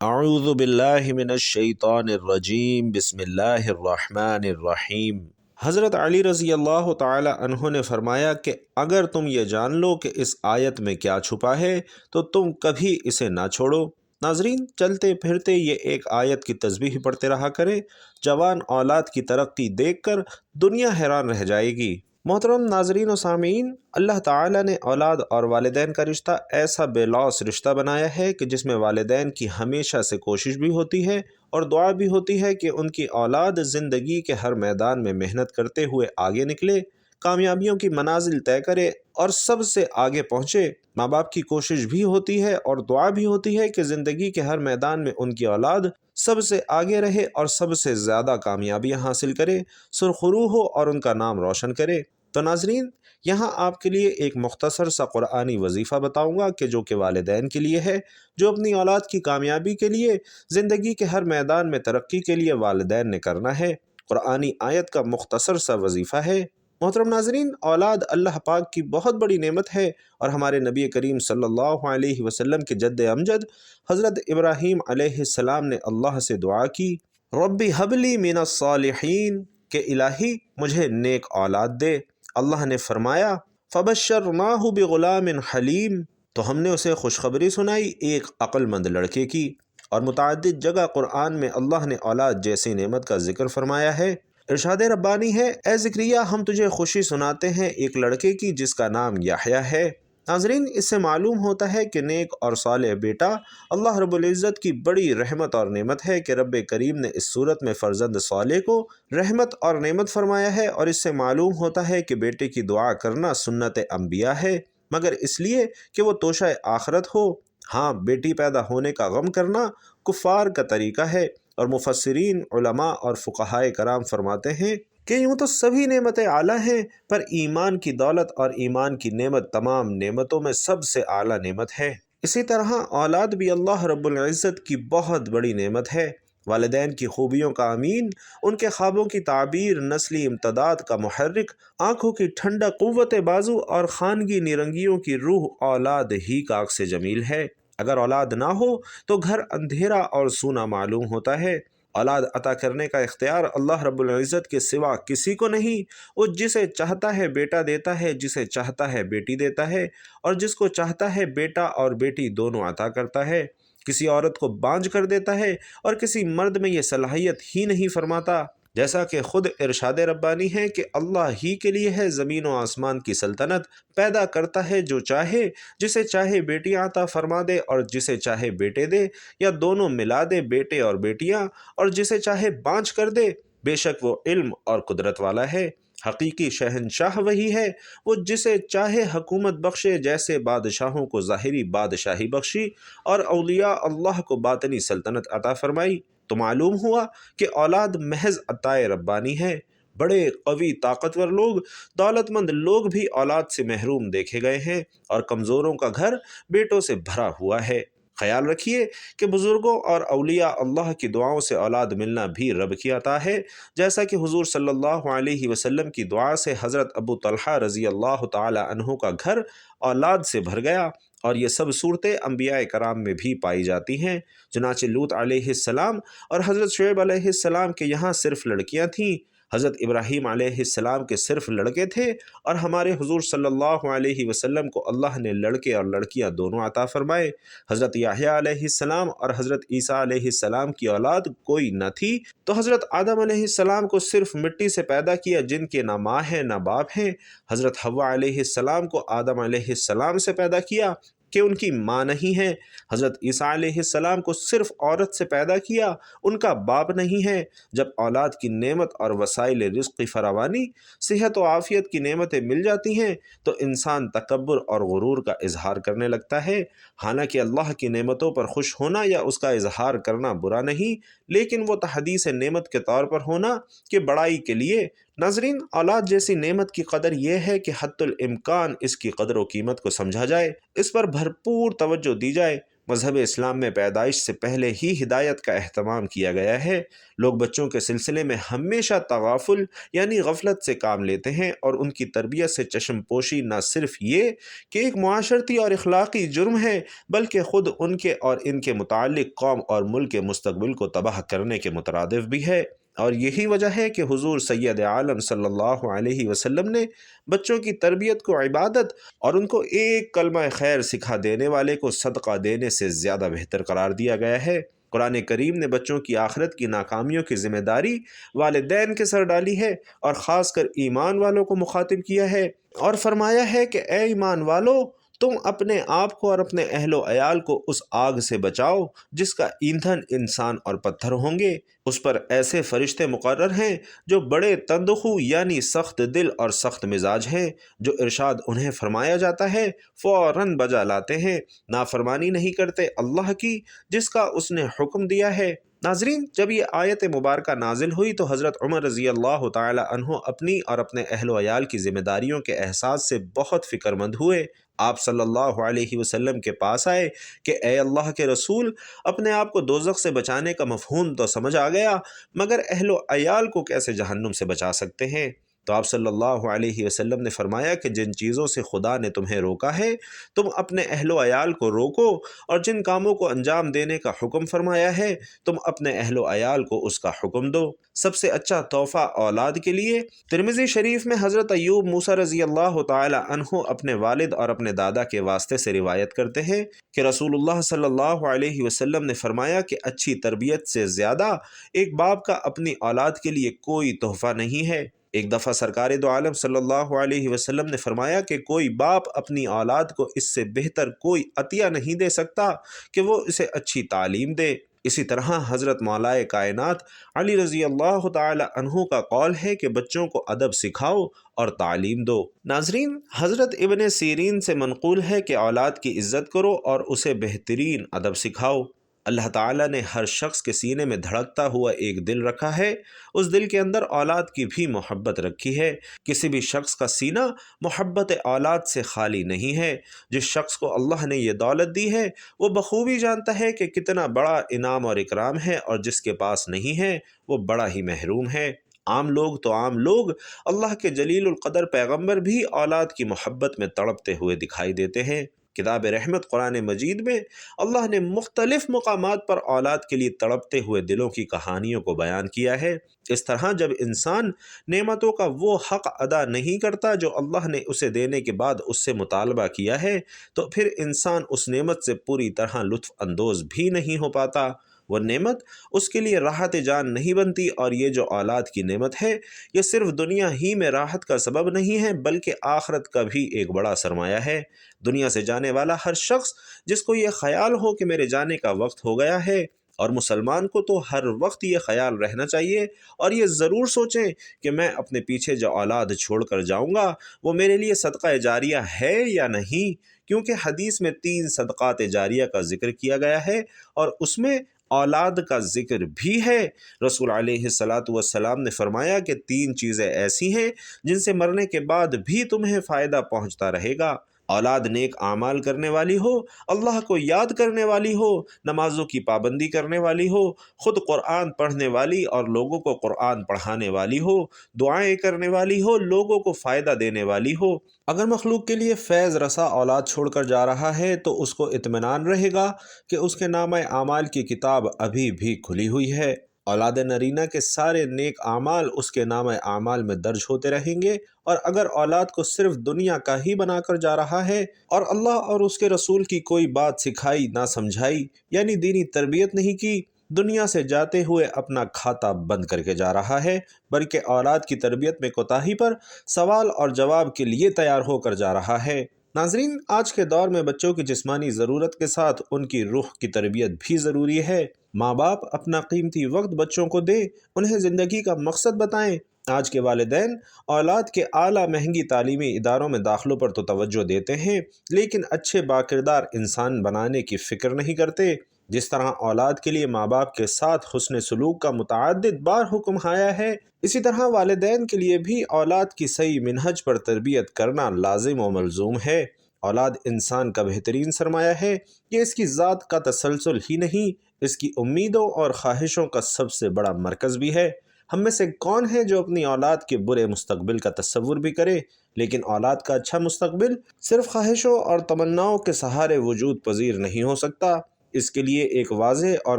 اعوذ باللہ من الشیطان الرجیم، بسم اللہ الرحمن الرحیم۔ حضرت علی رضی اللہ تعالی عنہ نے فرمایا کہ اگر تم یہ جان لو کہ اس آیت میں کیا چھپا ہے تو تم کبھی اسے نہ چھوڑو۔ ناظرین، چلتے پھرتے یہ ایک آیت کی تسبیح پڑھتے رہا کریں، جوان اولاد کی ترقی دیکھ کر دنیا حیران رہ جائے گی۔ محترم ناظرین و سامعین، اللہ تعالیٰ نے اولاد اور والدین کا رشتہ ایسا بے لوث رشتہ بنایا ہے کہ جس میں والدین کی ہمیشہ سے کوشش بھی ہوتی ہے اور دعا بھی ہوتی ہے کہ ان کی اولاد زندگی کے ہر میدان میں محنت کرتے ہوئے آگے نکلے، کامیابیوں کی منازل طے کرے اور سب سے آگے پہنچے۔ ماں باپ کی کوشش بھی ہوتی ہے اور دعا بھی ہوتی ہے کہ زندگی کے ہر میدان میں ان کی اولاد سب سے آگے رہے اور سب سے زیادہ کامیابیاں حاصل کرے، سرخرو ہو اور ان کا نام روشن کرے۔ تو ناظرین، یہاں آپ کے لیے ایک مختصر سا قرآنی وظیفہ بتاؤں گا کہ جو کہ والدین کے لیے ہے، جو اپنی اولاد کی کامیابی کے لیے، زندگی کے ہر میدان میں ترقی کے لیے والدین نے کرنا ہے۔ قرآنی آیت کا مختصر سا وظیفہ ہے۔ محترم ناظرین، اولاد اللہ پاک کی بہت بڑی نعمت ہے اور ہمارے نبی کریم صلی اللہ علیہ وسلم کے جد امجد حضرت ابراہیم علیہ السلام نے اللہ سے دعا کی، ربی حب لی من الصالحین، کہ الہی مجھے نیک اولاد دے۔ اللہ نے فرمایا، فبشرناہ بغلام حلیم، تو ہم نے اسے خوشخبری سنائی ایک عقل مند لڑکے کی۔ اور متعدد جگہ قرآن میں اللہ نے اولاد جیسی نعمت کا ذکر فرمایا ہے۔ ارشاد ربانی ہے، اے زکریا ہم تجھے خوشی سناتے ہیں ایک لڑکے کی جس کا نام یحییٰ ہے۔ ناظرین، اس سے معلوم ہوتا ہے کہ نیک اور صالح بیٹا اللہ رب العزت کی بڑی رحمت اور نعمت ہے کہ رب کریم نے اس صورت میں فرزند صالح کو رحمت اور نعمت فرمایا ہے، اور اس سے معلوم ہوتا ہے کہ بیٹے کی دعا کرنا سنت انبیاء ہے، مگر اس لیے کہ وہ توشہ آخرت ہو۔ ہاں، بیٹی پیدا ہونے کا غم کرنا کفار کا طریقہ ہے، اور مفسرین، علماء اور فقہائے کرام فرماتے ہیں کہ یوں تو سبھی نعمتیں اعلیٰ ہیں، پر ایمان کی دولت اور ایمان کی نعمت تمام نعمتوں میں سب سے اعلیٰ نعمت ہے۔ اسی طرح اولاد بھی اللہ رب العزت کی بہت بڑی نعمت ہے۔ والدین کی خوبیوں کا امین، ان کے خوابوں کی تعبیر، نسلی امتداد کا محرک، آنکھوں کی ٹھنڈک، قوت بازو اور خانگی نیرنگیوں کی روح اولاد ہی کا عکس جمیل ہے۔ اگر اولاد نہ ہو تو گھر اندھیرا اور سونا معلوم ہوتا ہے۔ اولاد عطا کرنے کا اختیار اللہ رب العزت کے سوا کسی کو نہیں۔ وہ جسے چاہتا ہے بیٹا دیتا ہے، جسے چاہتا ہے بیٹی دیتا ہے، اور جس کو چاہتا ہے بیٹا اور بیٹی دونوں عطا کرتا ہے۔ کسی عورت کو بانجھ کر دیتا ہے اور کسی مرد میں یہ صلاحیت ہی نہیں فرماتا، جیسا کہ خود ارشاد ربانی ہے کہ اللہ ہی کے لیے ہے زمین و آسمان کی سلطنت، پیدا کرتا ہے جو چاہے، جسے چاہے بیٹیاں عطا فرما دے اور جسے چاہے بیٹے دے، یا دونوں ملا دے، بیٹے اور بیٹیاں، اور جسے چاہے بانجھ کر دے۔ بے شک وہ علم اور قدرت والا ہے۔ حقیقی شہنشاہ وہی ہے، وہ جسے چاہے حکومت بخشے، جیسے بادشاہوں کو ظاہری بادشاہی بخشی اور اولیاء اللہ کو باطنی سلطنت عطا فرمائی۔ تو معلوم ہوا کہ اولاد محض عطائے ربانی ہے۔ بڑے قوی طاقتور لوگ، دولت مند لوگ بھی اولاد سے محروم دیکھے گئے ہیں، اور کمزوروں کا گھر بیٹوں سے بھرا ہوا ہے۔ خیال رکھیے کہ بزرگوں اور اولیاء اللہ کی دعاؤں سے اولاد ملنا بھی رب کی عطا ہے، جیسا کہ حضور صلی اللہ علیہ وسلم کی دعا سے حضرت ابو طلحہ رضی اللہ تعالی عنہ کا گھر اولاد سے بھر گیا، اور یہ سب صورتیں انبیاء کرام میں بھی پائی جاتی ہیں۔ چنانچہ لوط علیہ السلام اور حضرت شعیب علیہ السلام کے یہاں صرف لڑکیاں تھیں، حضرت ابراہیم علیہ السلام کے صرف لڑکے تھے، اور ہمارے حضور صلی اللہ علیہ وسلم کو اللہ نے لڑکے اور لڑکیاں دونوں عطا فرمائے۔ حضرت یحییٰ علیہ السلام اور حضرت عیسیٰ علیہ السلام کی اولاد کوئی نہ تھی، تو حضرت آدم علیہ السلام کو صرف مٹی سے پیدا کیا، جن کے نہ ماں ہے نہ باپ ہیں۔ حضرت حوا علیہ السلام کو آدم علیہ السلام سے پیدا کیا کہ ان کی ماں نہیں ہے۔ حضرت عیسیٰ علیہ السلام کو صرف عورت سے پیدا کیا، ان کا باپ نہیں ہے۔ جب اولاد کی نعمت اور وسائل رزق کی فراوانی، صحت و عافیت کی نعمتیں مل جاتی ہیں تو انسان تکبر اور غرور کا اظہار کرنے لگتا ہے۔ حالانکہ اللہ کی نعمتوں پر خوش ہونا یا اس کا اظہار کرنا برا نہیں، لیکن وہ تحدیث نعمت کے طور پر ہونا کہ بڑائی کے لیے۔ ناظرین، اولاد جیسی نعمت کی قدر یہ ہے کہ حتی الامکان اس کی قدر و قیمت کو سمجھا جائے، اس پر بھرپور توجہ دی جائے۔ مذہب اسلام میں پیدائش سے پہلے ہی ہدایت کا اہتمام کیا گیا ہے۔ لوگ بچوں کے سلسلے میں ہمیشہ تغافل یعنی غفلت سے کام لیتے ہیں، اور ان کی تربیت سے چشم پوشی نہ صرف یہ کہ ایک معاشرتی اور اخلاقی جرم ہے، بلکہ خود ان کے اور ان کے متعلق قوم اور ملک کے مستقبل کو تباہ کرنے کے مترادف بھی ہے۔ اور یہی وجہ ہے کہ حضور سید عالم صلی اللہ علیہ وسلم نے بچوں کی تربیت کو عبادت اور ان کو ایک کلمہ خیر سکھا دینے والے کو صدقہ دینے سے زیادہ بہتر قرار دیا گیا ہے۔ قرآن کریم نے بچوں کی آخرت کی ناکامیوں کی ذمہ داری والدین کے سر ڈالی ہے، اور خاص کر ایمان والوں کو مخاطب کیا ہے، اور فرمایا ہے کہ اے ایمان والو، تم اپنے آپ کو اور اپنے اہل و عیال کو اس آگ سے بچاؤ جس کا ایندھن انسان اور پتھر ہوں گے۔ اس پر ایسے فرشتے مقرر ہیں جو بڑے تندخو یعنی سخت دل اور سخت مزاج ہیں، جو ارشاد انہیں فرمایا جاتا ہے فوراً بجا لاتے ہیں، نافرمانی نہیں کرتے اللہ کی جس کا اس نے حکم دیا ہے۔ ناظرین، جب یہ آیت مبارکہ نازل ہوئی تو حضرت عمر رضی اللہ تعالی عنہ اپنی اور اپنے اہل و عیال کی ذمہ داریوں کے احساس سے بہت فکر مند ہوئے۔ آپ صلی اللہ علیہ وسلم کے پاس آئے کہ اے اللہ کے رسول، اپنے آپ کو دوزخ سے بچانے کا مفہوم تو سمجھ آ گیا، مگر اہل و عیال کو کیسے جہنم سے بچا سکتے ہیں؟ تو آپ صلی اللہ علیہ وسلم نے فرمایا کہ جن چیزوں سے خدا نے تمہیں روکا ہے تم اپنے اہل و عیال کو روکو، اور جن کاموں کو انجام دینے کا حکم فرمایا ہے تم اپنے اہل و عیال کو اس کا حکم دو۔ سب سے اچھا تحفہ اولاد کے لیے۔ ترمذی شریف میں حضرت ایوب موسیٰ رضی اللہ تعالی عنہ اپنے والد اور اپنے دادا کے واسطے سے روایت کرتے ہیں کہ رسول اللہ صلی اللہ علیہ وسلم نے فرمایا کہ اچھی تربیت سے زیادہ ایک باپ کا اپنی اولاد کے لیے کوئی تحفہ نہیں ہے۔ ایک دفعہ سرکار دو عالم صلی اللہ علیہ وسلم نے فرمایا کہ کوئی باپ اپنی اولاد کو اس سے بہتر کوئی عطیہ نہیں دے سکتا کہ وہ اسے اچھی تعلیم دے۔ اسی طرح حضرت مولائے کائنات علی رضی اللہ تعالی عنہ کا قول ہے کہ بچوں کو ادب سکھاؤ اور تعلیم دو۔ ناظرین، حضرت ابن سیرین سے منقول ہے کہ اولاد کی عزت کرو اور اسے بہترین ادب سکھاؤ۔ اللہ تعالیٰ نے ہر شخص کے سینے میں دھڑکتا ہوا ایک دل رکھا ہے، اس دل کے اندر اولاد کی بھی محبت رکھی ہے۔ کسی بھی شخص کا سینہ محبت اولاد سے خالی نہیں ہے۔ جس شخص کو اللہ نے یہ دولت دی ہے وہ بخوبی جانتا ہے کہ کتنا بڑا انعام اور اکرام ہے، اور جس کے پاس نہیں ہے وہ بڑا ہی محروم ہے۔ عام لوگ تو عام لوگ، اللہ کے جلیل القدر پیغمبر بھی اولاد کی محبت میں تڑپتے ہوئے دکھائی دیتے ہیں۔ کتاب رحمت قرآن مجید میں اللہ نے مختلف مقامات پر اولاد کے لیے تڑپتے ہوئے دلوں کی کہانیوں کو بیان کیا ہے۔ اس طرح جب انسان نعمتوں کا وہ حق ادا نہیں کرتا جو اللہ نے اسے دینے کے بعد اس سے مطالبہ کیا ہے، تو پھر انسان اس نعمت سے پوری طرح لطف اندوز بھی نہیں ہو پاتا۔ وہ نعمت اس کے لیے راحت جان نہیں بنتی، اور یہ جو اولاد کی نعمت ہے یہ صرف دنیا ہی میں راحت کا سبب نہیں ہے بلکہ آخرت کا بھی ایک بڑا سرمایہ ہے۔ دنیا سے جانے والا ہر شخص جس کو یہ خیال ہو کہ میرے جانے کا وقت ہو گیا ہے، اور مسلمان کو تو ہر وقت یہ خیال رہنا چاہیے اور یہ ضرور سوچیں کہ میں اپنے پیچھے جو اولاد چھوڑ کر جاؤں گا وہ میرے لیے صدقہ جاریہ ہے یا نہیں، کیونکہ حدیث میں 3 صدقات جاریہ کا ذکر کیا گیا ہے اور اس میں اولاد کا ذکر بھی ہے۔ رسول علیہ السلام نے فرمایا کہ 3 چیزیں ایسی ہیں جن سے مرنے کے بعد بھی تمہیں فائدہ پہنچتا رہے گا۔ اولاد نیک اعمال کرنے والی ہو، اللہ کو یاد کرنے والی ہو، نمازوں کی پابندی کرنے والی ہو، خود قرآن پڑھنے والی اور لوگوں کو قرآن پڑھانے والی ہو، دعائیں کرنے والی ہو، لوگوں کو فائدہ دینے والی ہو۔ اگر مخلوق کے لیے فیض رسا اولاد چھوڑ کر جا رہا ہے تو اس کو اطمینان رہے گا کہ اس کے نامہ اعمال کی کتاب ابھی بھی کھلی ہوئی ہے۔ اولاد نرینہ کے سارے نیک اعمال اس کے نامہ اعمال میں درج ہوتے رہیں گے، اور اگر اولاد کو صرف دنیا کا ہی بنا کر جا رہا ہے اور اللہ اور اس کے رسول کی کوئی بات سکھائی نہ سمجھائی، یعنی دینی تربیت نہیں کی، دنیا سے جاتے ہوئے اپنا کھاتا بند کر کے جا رہا ہے، بلکہ اولاد کی تربیت میں کوتاہی پر سوال اور جواب کے لیے تیار ہو کر جا رہا ہے۔ ناظرین، آج کے دور میں بچوں کی جسمانی ضرورت کے ساتھ ان کی روح کی تربیت بھی ضروری ہے۔ ماں باپ اپنا قیمتی وقت بچوں کو دیں، انہیں زندگی کا مقصد بتائیں۔ آج کے والدین اولاد کے اعلیٰ مہنگی تعلیمی اداروں میں داخلوں پر تو توجہ دیتے ہیں، لیکن اچھے باکردار انسان بنانے کی فکر نہیں کرتے۔ جس طرح اولاد کے لیے ماں باپ کے ساتھ حسن سلوک کا متعدد بار حکم آیا ہے، اسی طرح والدین کے لیے بھی اولاد کی صحیح منہج پر تربیت کرنا لازم و ملزوم ہے۔ اولاد انسان کا بہترین سرمایہ ہے، یہ اس کی ذات کا تسلسل ہی نہیں، اس کی امیدوں اور خواہشوں کا سب سے بڑا مرکز بھی ہے۔ ہم میں سے کون ہے جو اپنی اولاد کے برے مستقبل کا تصور بھی کرے؟ لیکن اولاد کا اچھا مستقبل صرف خواہشوں اور تمناؤں کے سہارے وجود پذیر نہیں ہو سکتا، اس کے لیے ایک واضح اور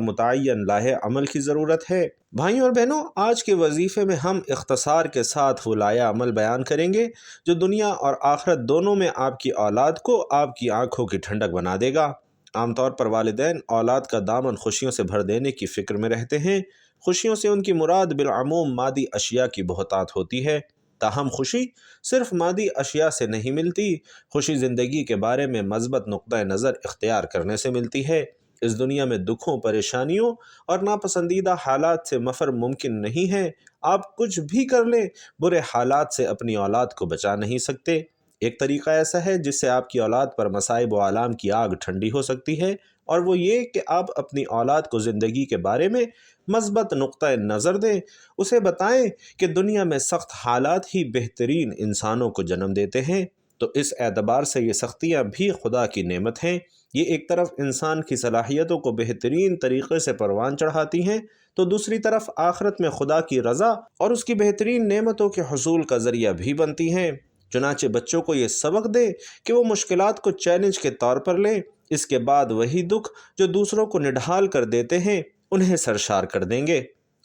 متعین لائحہ عمل کی ضرورت ہے۔ بھائیوں اور بہنوں، آج کے وظیفے میں ہم اختصار کے ساتھ وہ لائحہ عمل بیان کریں گے جو دنیا اور آخرت دونوں میں آپ کی اولاد کو آپ کی آنکھوں کی ٹھنڈک بنا دے گا۔ عام طور پر والدین اولاد کا دامن خوشیوں سے بھر دینے کی فکر میں رہتے ہیں۔ خوشیوں سے ان کی مراد بالعموم مادی اشیاء کی بہتات ہوتی ہے، تاہم خوشی صرف مادی اشیاء سے نہیں ملتی، خوشی زندگی کے بارے میں مثبت نقطہ نظر اختیار کرنے سے ملتی ہے۔ اس دنیا میں دکھوں، پریشانیوں اور ناپسندیدہ حالات سے مفر ممکن نہیں ہے۔ آپ کچھ بھی کر لیں، برے حالات سے اپنی اولاد کو بچا نہیں سکتے۔ ایک طریقہ ایسا ہے جس سے آپ کی اولاد پر مصائب و آلام کی آگ ٹھنڈی ہو سکتی ہے، اور وہ یہ کہ آپ اپنی اولاد کو زندگی کے بارے میں مثبت نقطہ نظر دیں، اسے بتائیں کہ دنیا میں سخت حالات ہی بہترین انسانوں کو جنم دیتے ہیں۔ تو اس اعتبار سے یہ سختیاں بھی خدا کی نعمت ہیں، یہ ایک طرف انسان کی صلاحیتوں کو بہترین طریقے سے پروان چڑھاتی ہیں، تو دوسری طرف آخرت میں خدا کی رضا اور اس کی بہترین نعمتوں کے حصول کا ذریعہ بھی بنتی ہیں۔ چنانچہ بچوں کو یہ سبق دیں کہ وہ مشکلات کو چیلنج کے طور پر لیں، اس کے بعد وہی دکھ جو دوسروں کو نڈھال کر دیتے ہیں انہیں سرشار کر دیں گے۔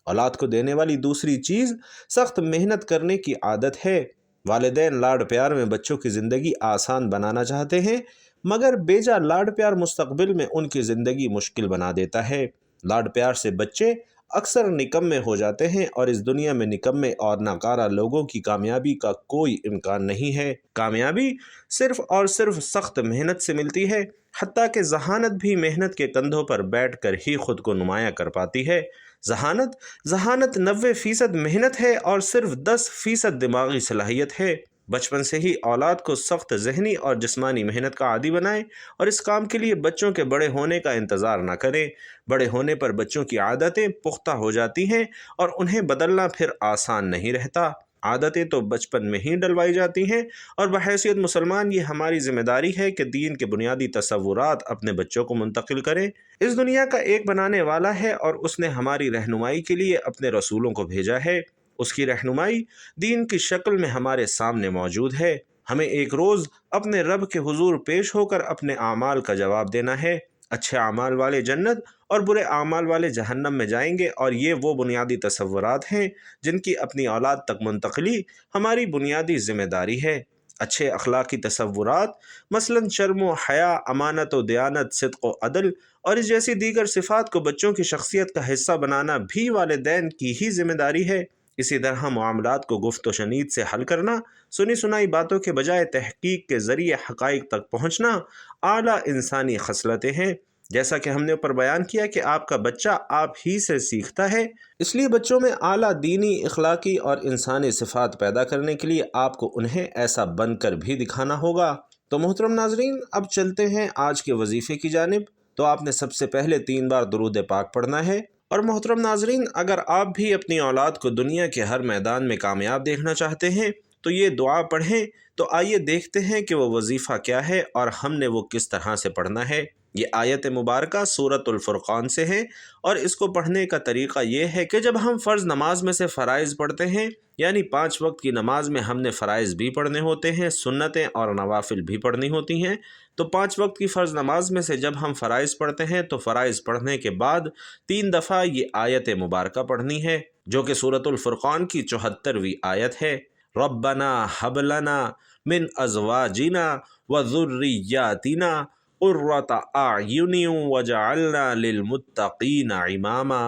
اولاد کو دینے والی دوسری چیز سخت محنت کرنے کی عادت ہے۔ والدین لاڈ پیار میں بچوں کی زندگی آسان بنانا چاہتے ہیں، مگر بیجا لاڈ پیار مستقبل میں ان کی زندگی مشکل بنا دیتا ہے۔ لاڈ پیار سے بچے اکثر نکمے ہو جاتے ہیں، اور اس دنیا میں نکمے اور ناکارہ لوگوں کی کامیابی کا کوئی امکان نہیں ہے۔ کامیابی صرف اور صرف سخت محنت سے ملتی ہے، حتیٰ کہ ذہانت بھی محنت کے کندھوں پر بیٹھ کر ہی خود کو نمایاں کر پاتی ہے۔ ذہانت 90% محنت ہے اور صرف 10% دماغی صلاحیت ہے۔ بچپن سے ہی اولاد کو سخت ذہنی اور جسمانی محنت کا عادی بنائیں، اور اس کام کے لیے بچوں کے بڑے ہونے کا انتظار نہ کریں۔ بڑے ہونے پر بچوں کی عادتیں پختہ ہو جاتی ہیں اور انہیں بدلنا پھر آسان نہیں رہتا۔ عادتیں تو بچپن میں ہی ڈلوائی جاتی ہیں، اور بحیثیت مسلمان یہ ہماری ذمہ داری ہے کہ دین کے بنیادی تصورات اپنے بچوں کو منتقل کریں۔ اس دنیا کا ایک بنانے والا ہے، اور اس نے ہماری رہنمائی کے لیے اپنے رسولوں کو بھیجا ہے۔ اس کی رہنمائی دین کی شکل میں ہمارے سامنے موجود ہے۔ ہمیں ایک روز اپنے رب کے حضور پیش ہو کر اپنے اعمال کا جواب دینا ہے۔ اچھے اعمال والے جنت اور برے اعمال والے جہنم میں جائیں گے، اور یہ وہ بنیادی تصورات ہیں جن کی اپنی اولاد تک منتقلی ہماری بنیادی ذمہ داری ہے۔ اچھے اخلاقی تصورات مثلاً شرم و حیا، امانت و دیانت، صدق و عدل اور اس جیسی دیگر صفات کو بچوں کی شخصیت کا حصہ بنانا بھی والدین کی ہی ذمہ داری ہے۔ اسی طرح معاملات کو گفت و شنید سے حل کرنا، سنی سنائی باتوں کے بجائے تحقیق کے ذریعے حقائق تک پہنچنا اعلیٰ انسانی خصلتیں ہیں۔ جیسا کہ ہم نے اوپر بیان کیا کہ آپ کا بچہ آپ ہی سے سیکھتا ہے، اس لیے بچوں میں اعلیٰ دینی، اخلاقی اور انسانی صفات پیدا کرنے کے لیے آپ کو انہیں ایسا بن کر بھی دکھانا ہوگا۔ تو محترم ناظرین، اب چلتے ہیں آج کے وظیفے کی جانب۔ تو آپ نے سب سے پہلے 3 بار درود پاک پڑھنا ہے۔ اور محترم ناظرین، اگر آپ بھی اپنی اولاد کو دنیا کے ہر میدان میں کامیاب دیکھنا چاہتے ہیں تو یہ دعا پڑھیں۔ تو آئیے دیکھتے ہیں کہ وہ وظیفہ کیا ہے اور ہم نے وہ کس طرح سے پڑھنا ہے۔ یہ آیت مبارکہ سورۃ الفرقان سے ہے، اور اس کو پڑھنے کا طریقہ یہ ہے کہ جب ہم فرض نماز میں سے فرائض پڑھتے ہیں، یعنی 5 وقت کی نماز میں ہم نے فرائض بھی پڑھنے ہوتے ہیں، سنتیں اور نوافل بھی پڑھنی ہوتی ہیں، تو 5 وقت کی فرض نماز میں سے جب ہم فرائض پڑھتے ہیں تو فرائض پڑھنے کے بعد 3 دفعہ یہ آیت مبارکہ پڑھنی ہے، جو کہ سورۃ الفرقان کی 74ویں آیت ہے۔ ربنا حب لنا من ازواجنا وذریاتنا قرۃ اعین وجعلنا للمتقین اماما۔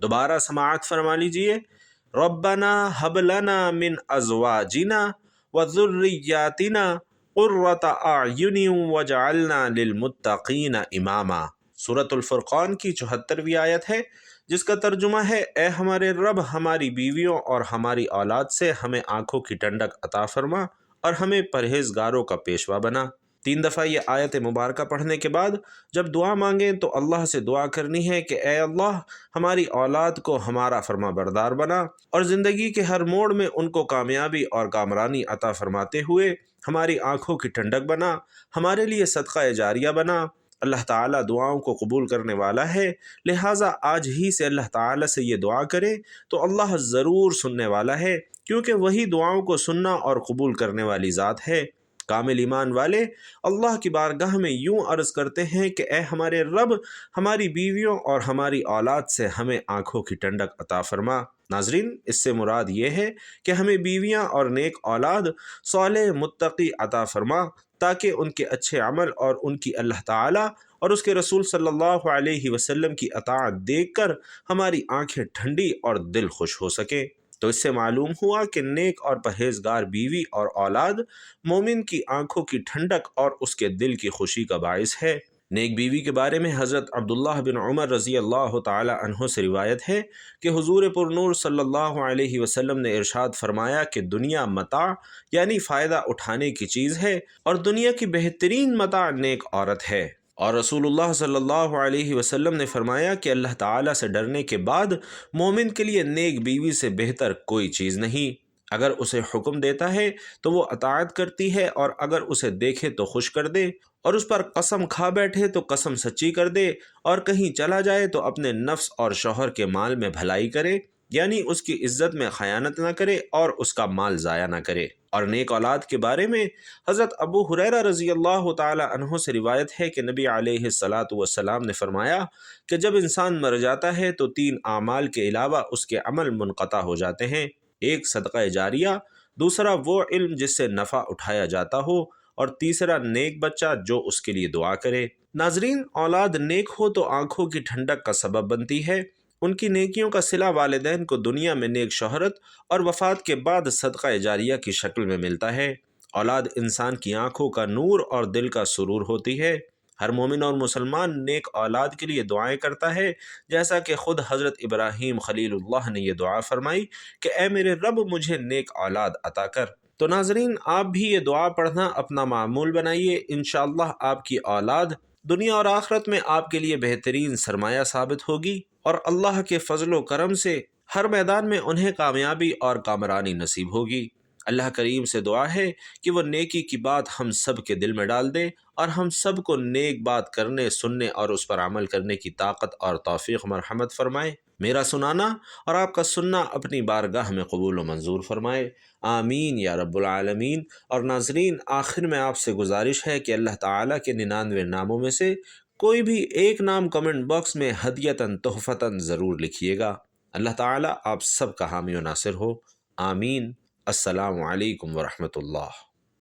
دوبارہ سماعت فرما لیجئے۔ ربنا حب لنا من ازواجنا وذریاتنا قرۃ اعین وجعلنا للمتقین اماما۔ سورۃ الفرقان کی 74ویں آیت ہے، جس کا ترجمہ ہے، اے ہمارے رب، ہماری بیویوں اور ہماری اولاد سے ہمیں آنکھوں کی ٹھنڈک عطا فرما اور ہمیں پرہیزگاروں کا پیشوا بنا۔ 3 دفعہ یہ آیت مبارکہ پڑھنے کے بعد جب دعا مانگیں تو اللہ سے دعا کرنی ہے کہ اے اللہ، ہماری اولاد کو ہمارا فرما بردار بنا اور زندگی کے ہر موڑ میں ان کو کامیابی اور کامرانی عطا فرماتے ہوئے ہماری آنکھوں کی ٹھنڈک بنا، ہمارے لیے صدقہ جاریہ بنا۔ اللہ تعالیٰ دعاؤں کو قبول کرنے والا ہے، لہٰذا آج ہی سے اللہ تعالیٰ سے یہ دعا کریں تو اللہ ضرور سننے والا ہے، کیونکہ وہی دعاؤں کو سننا اور قبول کرنے والی ذات ہے۔ کامل ایمان والے اللہ کی بارگاہ میں یوں عرض کرتے ہیں کہ اے ہمارے رب، ہماری بیویوں اور ہماری اولاد سے ہمیں آنکھوں کی ٹھنڈک عطا فرما۔ ناظرین، اس سے مراد یہ ہے کہ ہمیں بیویاں اور نیک اولاد صالح متقی عطا فرما، تاکہ ان کے اچھے عمل اور ان کی اللہ تعالیٰ اور اس کے رسول صلی اللہ علیہ وسلم کی اطاعت دیکھ کر ہماری آنکھیں ٹھنڈی اور دل خوش ہو سکیں۔ تو اس سے معلوم ہوا کہ نیک اور پرہیزگار بیوی اور اولاد مومن کی آنکھوں کی ٹھنڈک اور اس کے دل کی خوشی کا باعث ہے۔ نیک بیوی کے بارے میں حضرت عبداللہ بن عمر رضی اللہ تعالی عنہ سے روایت ہے کہ حضور پرنور صلی اللہ علیہ وسلم نے ارشاد فرمایا کہ دنیا متاع یعنی فائدہ اٹھانے کی چیز ہے، اور دنیا کی بہترین متاع نیک عورت ہے۔ اور رسول اللہ صلی اللہ علیہ وسلم نے فرمایا کہ اللہ تعالیٰ سے ڈرنے کے بعد مومن کے لیے نیک بیوی سے بہتر کوئی چیز نہیں۔ اگر اسے حکم دیتا ہے تو وہ اطاعت کرتی ہے، اور اگر اسے دیکھے تو خوش کر دے، اور اس پر قسم کھا بیٹھے تو قسم سچی کر دے، اور کہیں چلا جائے تو اپنے نفس اور شوہر کے مال میں بھلائی کرے، یعنی اس کی عزت میں خیانت نہ کرے اور اس کا مال ضائع نہ کرے۔ اور نیک اولاد کے بارے میں حضرت ابو ہریرہ رضی اللہ تعالی عنہ سے روایت ہے کہ نبی علیہ الصلاۃ والسلام نے فرمایا کہ جب انسان مر جاتا ہے تو 3 اعمال کے علاوہ اس کے عمل منقطع ہو جاتے ہیں۔ ایک صدقہ جاریہ، دوسرا وہ علم جس سے نفع اٹھایا جاتا ہو، اور تیسرا نیک بچہ جو اس کے لیے دعا کرے۔ ناظرین، اولاد نیک ہو تو آنکھوں کی ٹھنڈک کا سبب بنتی ہے۔ ان کی نیکیوں کا صلہ والدین کو دنیا میں نیک شہرت اور وفات کے بعد صدقہ جاریہ کی شکل میں ملتا ہے۔ اولاد انسان کی آنکھوں کا نور اور دل کا سرور ہوتی ہے۔ ہر مومن اور مسلمان نیک اولاد کے لیے دعائیں کرتا ہے، جیسا کہ خود حضرت ابراہیم خلیل اللہ نے یہ دعا فرمائی کہ اے میرے رب، مجھے نیک اولاد عطا کر۔ تو ناظرین، آپ بھی یہ دعا پڑھنا اپنا معمول بنائیے۔ انشاءاللہ آپ کی اولاد دنیا اور آخرت میں آپ کے لیے بہترین سرمایہ ثابت ہوگی، اور اللہ کے فضل و کرم سے ہر میدان میں انہیں کامیابی اور کامرانی نصیب ہوگی۔ اللہ کریم سے دعا ہے کہ وہ نیکی کی بات ہم سب کے دل میں ڈال دے، اور ہم سب کو نیک بات کرنے، سننے اور اس پر عمل کرنے کی طاقت اور توفیق مرحمت فرمائے۔ میرا سنانا اور آپ کا سننا اپنی بارگاہ میں قبول و منظور فرمائے، آمین یا رب العالمین۔ اور ناظرین، آخر میں آپ سے گزارش ہے کہ اللہ تعالیٰ کے 99 ناموں میں سے کوئی بھی ایک نام کمنٹ باکس میں ہدیتاً تحفتاً ضرور لکھیے گا۔ اللہ تعالیٰ آپ سب کا حامی و ناصر ہو، آمین۔ السلام علیکم ورحمۃ اللہ۔